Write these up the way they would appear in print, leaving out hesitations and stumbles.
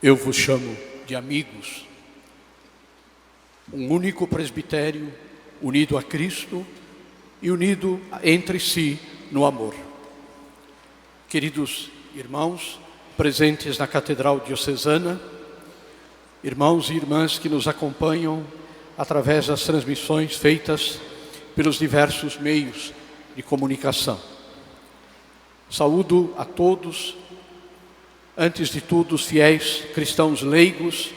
Eu vos chamo de amigos. Um único presbitério, unido a Cristo e unido entre si no amor. Queridos irmãos, presentes na Catedral Diocesana, irmãos e irmãs que nos acompanham através das transmissões feitas pelos diversos meios de comunicação. Saúdo a todos, antes de tudo os fiéis cristãos leigos,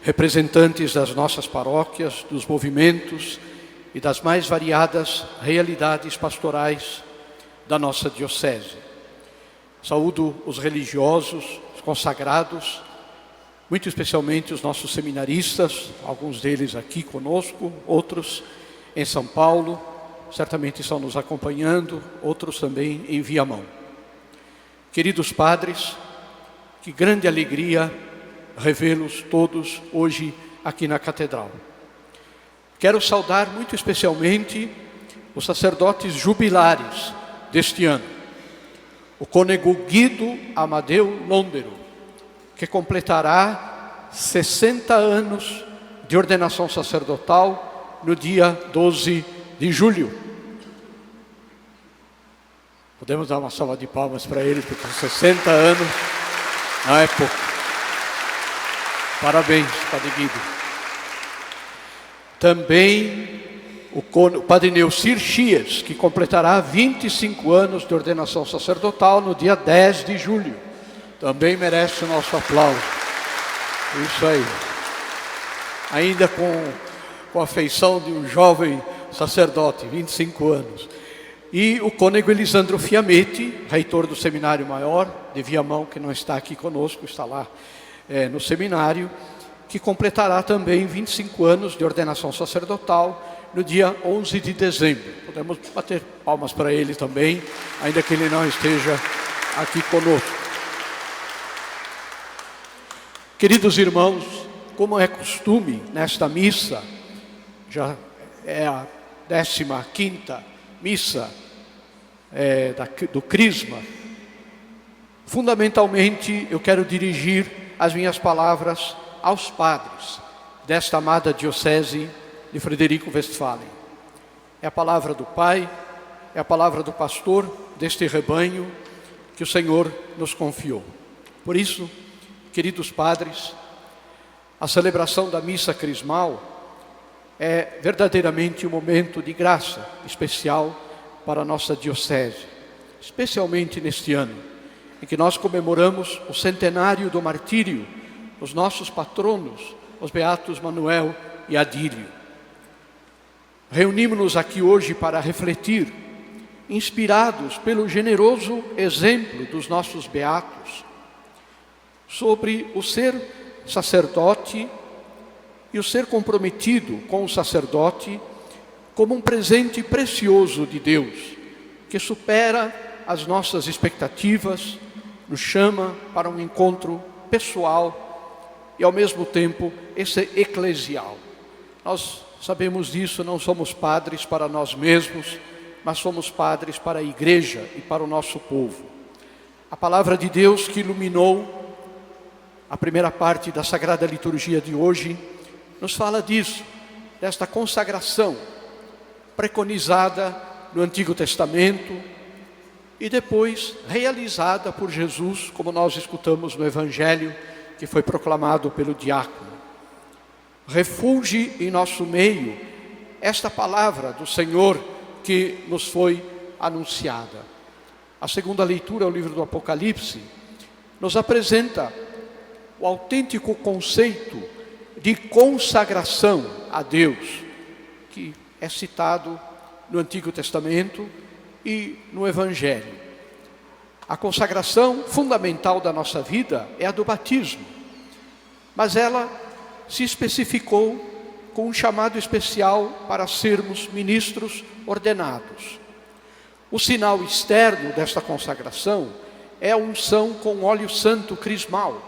representantes das nossas paróquias, dos movimentos e das mais variadas realidades pastorais da nossa diocese. Saúdo os religiosos, os consagrados, muito especialmente os nossos seminaristas, alguns deles aqui conosco, outros em São Paulo, certamente estão nos acompanhando, outros também em Viamão. Queridos padres, que grande alegria revê-los todos hoje aqui na Catedral. Quero saudar muito especialmente os sacerdotes jubilares deste ano. O cônego Guido Amadeu Londero, que completará 60 anos de ordenação sacerdotal no dia 12 de julho. Podemos dar uma salva de palmas para ele, porque 60 anos não é pouco. Parabéns, Padre Guido. Também o Padre Neucir Chies, que completará 25 anos de ordenação sacerdotal no dia 10 de julho. Também merece o nosso aplauso. Isso aí. Ainda com a feição de um jovem sacerdote, 25 anos. E o cônego Elisandro Fiametti, reitor do Seminário Maior de Viamão, que não está aqui conosco, está lá no seminário, que completará também 25 anos de ordenação sacerdotal no dia 11 de dezembro. Podemos bater palmas para ele também, ainda que ele não esteja aqui conosco. Queridos irmãos, como é costume nesta missa, já é a 15ª missa do Crisma, fundamentalmente eu quero dirigir as minhas palavras aos padres desta amada diocese de Frederico Westphalen. É a palavra do Pai, é a palavra do pastor deste rebanho que o Senhor nos confiou. Por isso, queridos padres, a celebração da missa crismal é verdadeiramente um momento de graça especial para a nossa diocese, especialmente neste ano, em que nós comemoramos o centenário do martírio dos nossos patronos, os beatos Manuel e Adílio. Reunimos-nos aqui hoje para refletir, inspirados pelo generoso exemplo dos nossos beatos, sobre o ser sacerdote e o ser comprometido com o sacerdote como um presente precioso de Deus, que supera as nossas expectativas, nos chama para um encontro pessoal e ao mesmo tempo eclesial. Nós sabemos disso, não somos padres para nós mesmos, mas somos padres para a igreja e para o nosso povo. A palavra de Deus que iluminou a primeira parte da Sagrada Liturgia de hoje nos fala disso, desta consagração preconizada no Antigo Testamento e depois realizada por Jesus, como nós escutamos no Evangelho que foi proclamado pelo diácono. Refugie em nosso meio esta palavra do Senhor que nos foi anunciada. A segunda leitura, o livro do Apocalipse, nos apresenta o autêntico conceito de consagração a Deus, que é citado no Antigo Testamento e no Evangelho. A consagração fundamental da nossa vida é a do batismo, mas ela se especificou com um chamado especial para sermos ministros ordenados. O sinal externo desta consagração é a unção com óleo santo crismal,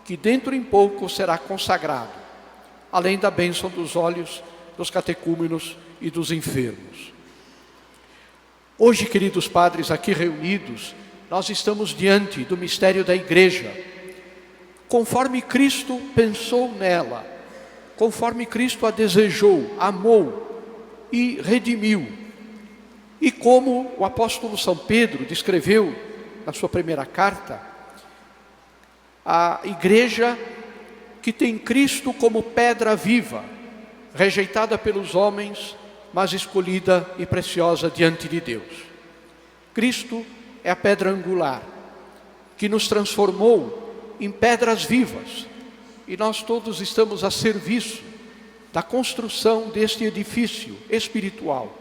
que dentro em pouco será consagrado, além da bênção dos óleos dos catecúmenos e dos enfermos. Hoje, queridos padres aqui reunidos, nós estamos diante do mistério da igreja, conforme Cristo pensou nela, conforme Cristo a desejou, amou e redimiu. E como o apóstolo São Pedro descreveu na sua primeira carta, a igreja que tem Cristo como pedra viva, rejeitada pelos homens, mas escolhida e preciosa diante de Deus. Cristo é a pedra angular, que nos transformou em pedras vivas, e nós todos estamos a serviço da construção deste edifício espiritual,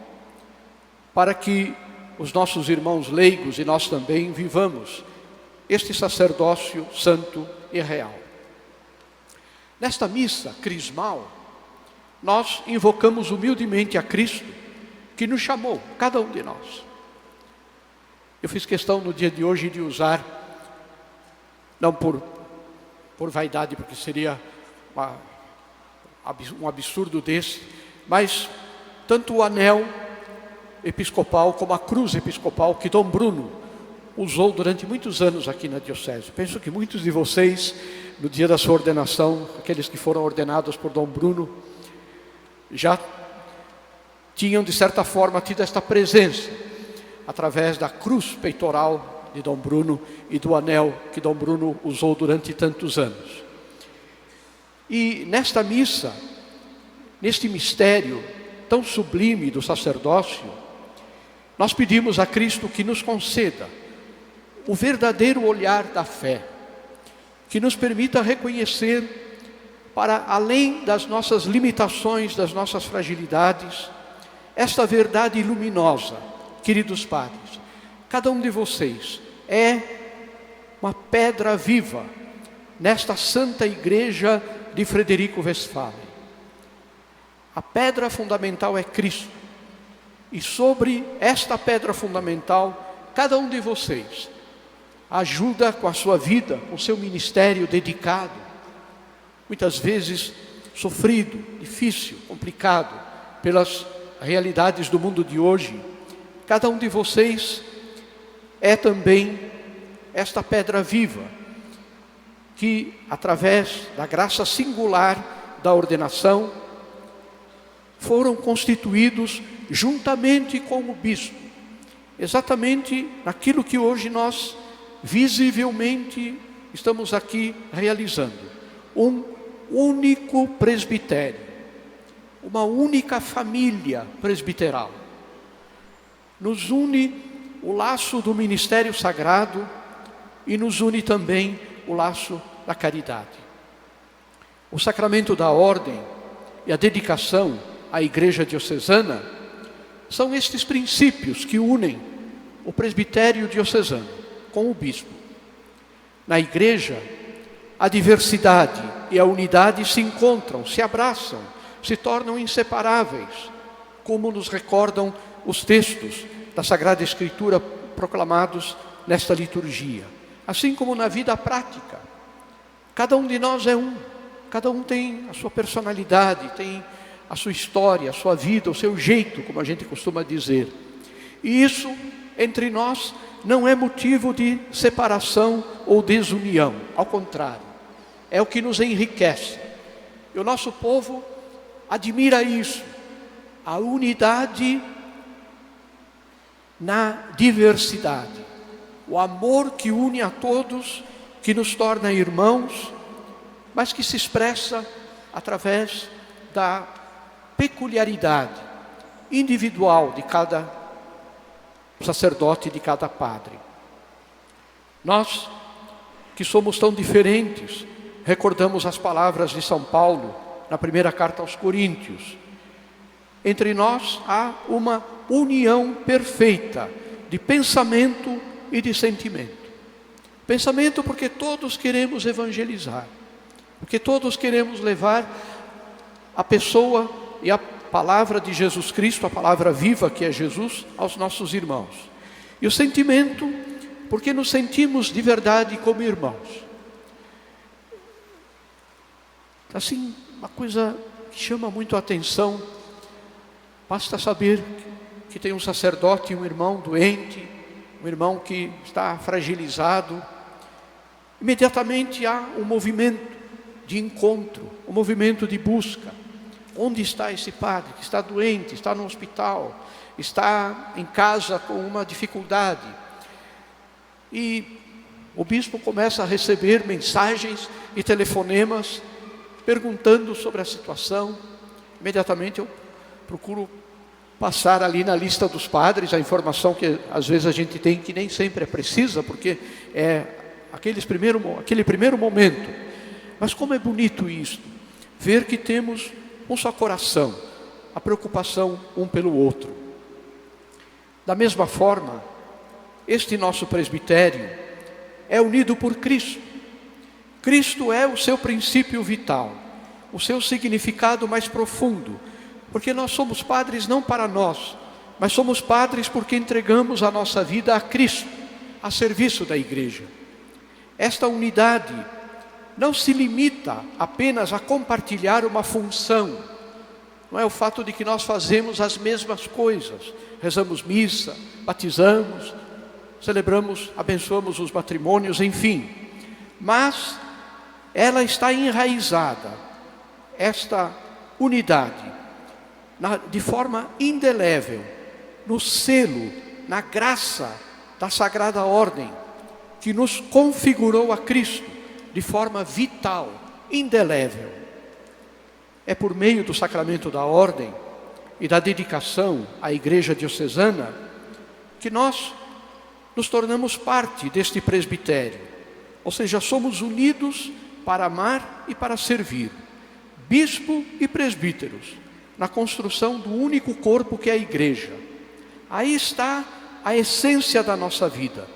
para que os nossos irmãos leigos e nós também vivamos este sacerdócio santo e real. Nesta missa crismal, nós invocamos humildemente a Cristo, que nos chamou, cada um de nós. Eu fiz questão no dia de hoje de usar, não por vaidade, porque seria um absurdo desse, mas tanto o anel episcopal como a cruz episcopal que Dom Bruno usou durante muitos anos aqui na diocese. Penso que muitos de vocês, no dia da sua ordenação, aqueles que foram ordenados por Dom Bruno, já tinham de certa forma tido esta presença, através da cruz peitoral de Dom Bruno e do anel que Dom Bruno usou durante tantos anos. E nesta missa, neste mistério tão sublime do sacerdócio, nós pedimos a Cristo que nos conceda o verdadeiro olhar da fé, que nos permita reconhecer, para além das nossas limitações, das nossas fragilidades, esta verdade luminosa. Queridos padres, cada um de vocês é uma pedra viva nesta santa igreja de Frederico Westphalen. A pedra fundamental é Cristo, e sobre esta pedra fundamental, cada um de vocês ajuda com a sua vida, com o seu ministério dedicado, muitas vezes sofrido, difícil, complicado, pelas realidades do mundo de hoje. Cada um de vocês é também esta pedra viva, que através da graça singular da ordenação, foram constituídos juntamente com o bispo, exatamente naquilo que hoje nós visivelmente estamos aqui realizando, um único presbitério, uma única família presbiteral. Nos une o laço do ministério sagrado e nos une também o laço da caridade. O sacramento da ordem e a dedicação à igreja diocesana são estes princípios que unem o presbitério diocesano com o bispo. Na igreja, a diversidade e a unidade se encontram, se abraçam, se tornam inseparáveis, como nos recordam os textos da Sagrada Escritura proclamados nesta liturgia. Assim como na vida prática, cada um de nós é um, cada um tem a sua personalidade, tem a sua história, a sua vida, o seu jeito, como a gente costuma dizer. E isso, entre nós, não é motivo de separação ou desunião, ao contrário, é o que nos enriquece. E o nosso povo admira isso, a unidade na diversidade, o amor que une a todos, que nos torna irmãos, mas que se expressa através da peculiaridade individual de cada sacerdote, de cada padre. Nós, que somos tão diferentes, recordamos as palavras de São Paulo na primeira carta aos Coríntios. Entre nós há uma união perfeita de pensamento e de sentimento. Pensamento porque todos queremos evangelizar, porque todos queremos levar a pessoa e a palavra de Jesus Cristo, a palavra viva que é Jesus, aos nossos irmãos. E o sentimento, porque nos sentimos de verdade como irmãos. Assim, uma coisa que chama muito a atenção, basta saber que tem um sacerdote, um irmão doente, um irmão que está fragilizado, imediatamente há um movimento de encontro, um movimento de busca. Onde está esse padre que está doente, está no hospital, está em casa com uma dificuldade? E o bispo começa a receber mensagens e telefonemas perguntando sobre a situação. Imediatamente eu procuro passar ali na lista dos padres a informação que às vezes a gente tem, que nem sempre é precisa, porque é aquele primeiro momento. Mas como é bonito isso, ver que temos um só coração, a preocupação um pelo outro. Da mesma forma, este nosso presbitério é unido por Cristo. Cristo é o seu princípio vital, o seu significado mais profundo, porque nós somos padres não para nós, mas somos padres porque entregamos a nossa vida a Cristo, a serviço da igreja. Esta unidade não se limita apenas a compartilhar uma função. Não é o fato de que nós fazemos as mesmas coisas, rezamos missa, batizamos, celebramos, abençoamos os matrimônios, enfim. Mas ela está enraizada, esta unidade, de forma indelével, no selo, na graça da Sagrada Ordem, que nos configurou a Cristo de forma vital, indelével. É por meio do sacramento da ordem e da dedicação à Igreja Diocesana que nós nos tornamos parte deste presbitério. Ou seja, somos unidos para amar e para servir, bispo e presbíteros, na construção do único corpo que é a Igreja. Aí está a essência da nossa vida.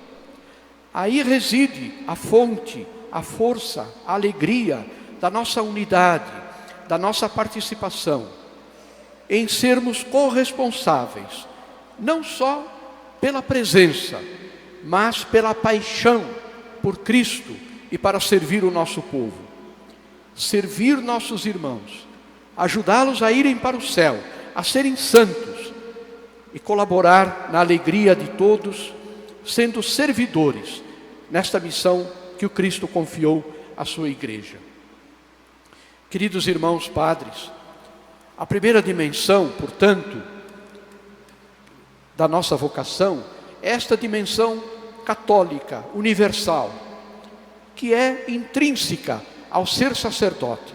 Aí reside a fonte, a força, a alegria da nossa unidade, da nossa participação, em sermos corresponsáveis, não só pela presença, mas pela paixão por Cristo e para servir o nosso povo. Servir nossos irmãos, ajudá-los a irem para o céu, a serem santos e colaborar na alegria de todos, sendo servidores nesta missão que o Cristo confiou à sua igreja. Queridos irmãos padres, a primeira dimensão, portanto, da nossa vocação é esta dimensão católica, universal, que é intrínseca ao ser sacerdote.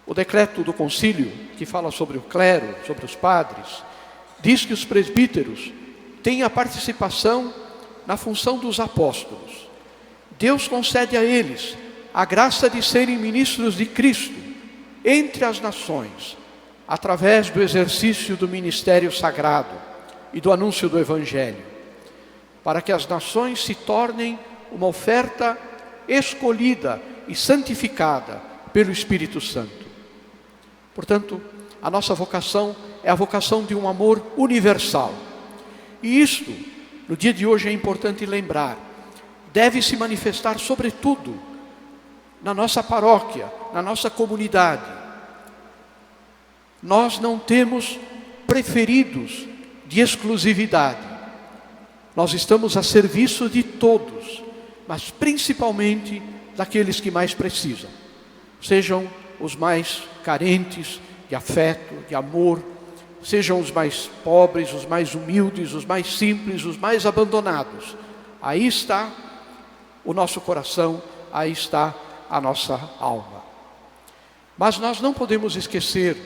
O decreto do concílio, que fala sobre o clero, sobre os padres, diz que os presbíteros têm a participação na função dos apóstolos. Deus concede a eles a graça de serem ministros de Cristo entre as nações, através do exercício do ministério sagrado e do anúncio do Evangelho, para que as nações se tornem uma oferta escolhida e santificada pelo Espírito Santo. Portanto, a nossa vocação é a vocação de um amor universal. E isto, no dia de hoje é importante lembrar, deve se manifestar sobretudo na nossa paróquia, na nossa comunidade. Nós não temos preferidos de exclusividade. Nós estamos a serviço de todos, mas principalmente daqueles que mais precisam. Sejam os mais carentes de afeto, de amor, sejam os mais pobres, os mais humildes, os mais simples, os mais abandonados. Aí está o nosso coração, aí está a nossa alma. Mas nós não podemos esquecer,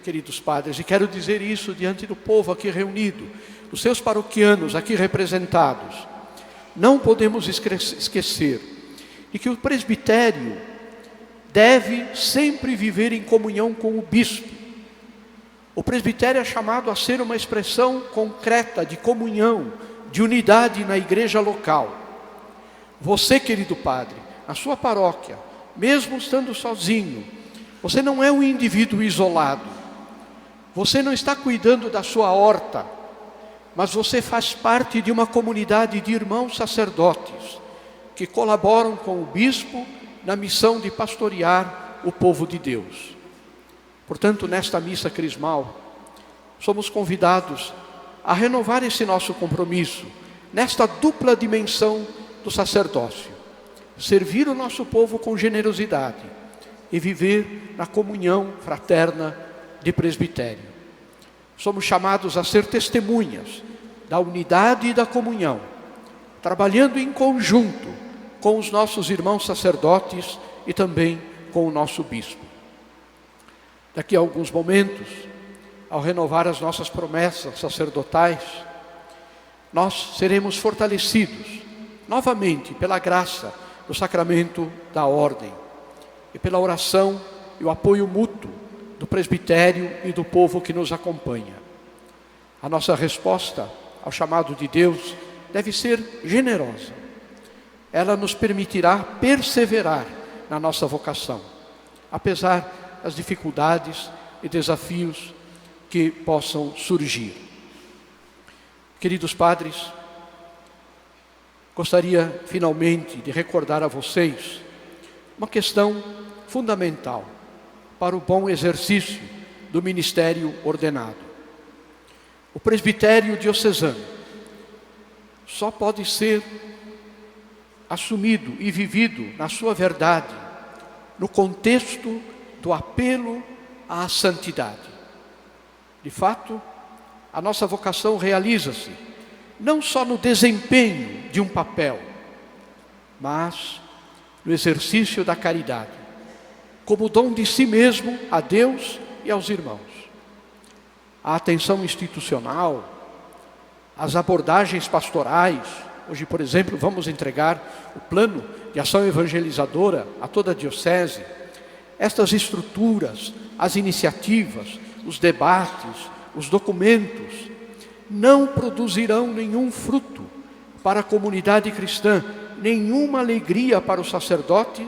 queridos padres, e quero dizer isso diante do povo aqui reunido, dos seus paroquianos aqui representados, não podemos esquecer de que o presbitério deve sempre viver em comunhão com o bispo. O presbitério é chamado a ser uma expressão concreta de comunhão, de unidade na igreja local. Você, querido padre, na sua paróquia, mesmo estando sozinho, você não é um indivíduo isolado. Você não está cuidando da sua horta, mas você faz parte de uma comunidade de irmãos sacerdotes que colaboram com o bispo na missão de pastorear o povo de Deus. Portanto, nesta missa crismal, somos convidados a renovar esse nosso compromisso, nesta dupla dimensão do sacerdócio. servir o nosso povo com generosidade e viver na comunhão fraterna de presbitério. Somos chamados a ser testemunhas da unidade e da comunhão, trabalhando em conjunto com os nossos irmãos sacerdotes e também com o nosso bispo. Daqui a alguns momentos, ao renovar as nossas promessas sacerdotais, nós seremos fortalecidos novamente pela graça do sacramento da ordem e pela oração e o apoio mútuo do presbitério e do povo que nos acompanha. A nossa resposta ao chamado de Deus deve ser generosa. Ela nos permitirá perseverar na nossa vocação, apesar das dificuldades e desafios que possam surgir. Queridos padres, gostaria finalmente de recordar a vocês uma questão fundamental para o bom exercício do ministério ordenado. O presbitério diocesano só pode ser assumido e vivido na sua verdade no contexto do apelo à santidade. De fato, a nossa vocação realiza-se não só no desempenho de um papel, mas no exercício da caridade, como dom de si mesmo a Deus e aos irmãos. A atenção institucional, as abordagens pastorais. Hoje, por exemplo, vamos entregar o plano de ação evangelizadora a toda a diocese. Estas estruturas, as iniciativas, os debates, os documentos, não produzirão nenhum fruto para a comunidade cristã, nenhuma alegria para o sacerdote,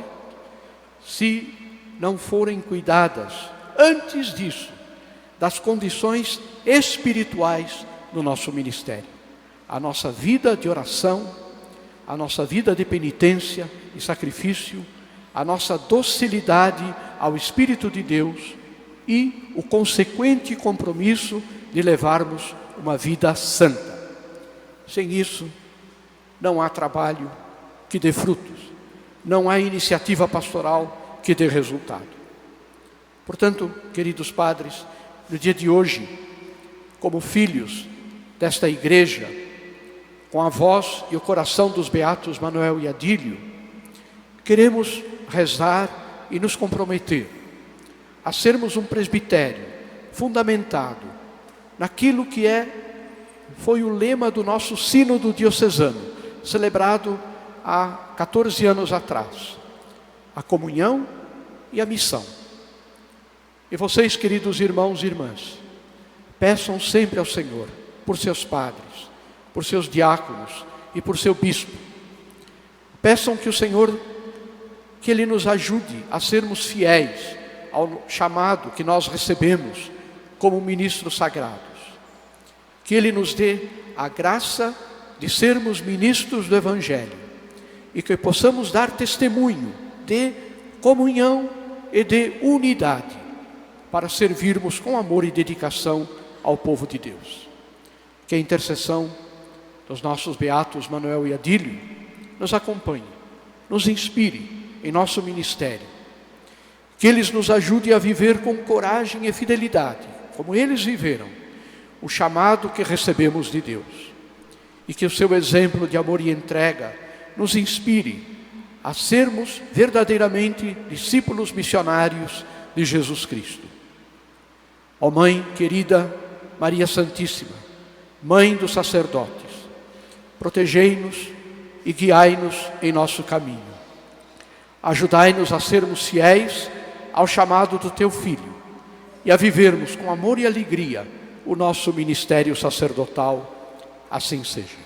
se não forem cuidadas, antes disso, das condições espirituais do nosso ministério. A nossa vida de oração, a nossa vida de penitência e sacrifício, a nossa docilidade ao Espírito de Deus e o consequente compromisso de levarmos uma vida santa. Sem isso, não há trabalho que dê frutos, não há iniciativa pastoral que dê resultado. Portanto, queridos padres, no dia de hoje, como filhos desta igreja, com a voz e o coração dos beatos Manuel e Adílio, queremos rezar e nos comprometer a sermos um presbitério fundamentado naquilo que foi o lema do nosso sínodo diocesano, celebrado há 14 anos atrás: a comunhão e a missão. E vocês, queridos irmãos e irmãs, peçam sempre ao Senhor por seus padres, por seus diáconos e por seu bispo. Peçam que o Senhor, que Ele nos ajude a sermos fiéis ao chamado que nós recebemos como ministros sagrados. Que Ele nos dê a graça de sermos ministros do Evangelho e que possamos dar testemunho de comunhão e de unidade para servirmos com amor e dedicação ao povo de Deus. Que a intercessão dos nossos beatos Manuel e Adílio nos acompanhe, nos inspire em nosso ministério. Que eles nos ajudem a viver com coragem e fidelidade, como eles viveram, o chamado que recebemos de Deus. E que o seu exemplo de amor e entrega nos inspire a sermos verdadeiramente discípulos missionários de Jesus Cristo. Ó Mãe querida Maria Santíssima, Mãe dos sacerdotes, protegei-nos e guiai-nos em nosso caminho. Ajudai-nos a sermos fiéis ao chamado do Teu Filho e a vivermos com amor e alegria o nosso ministério sacerdotal. Assim seja.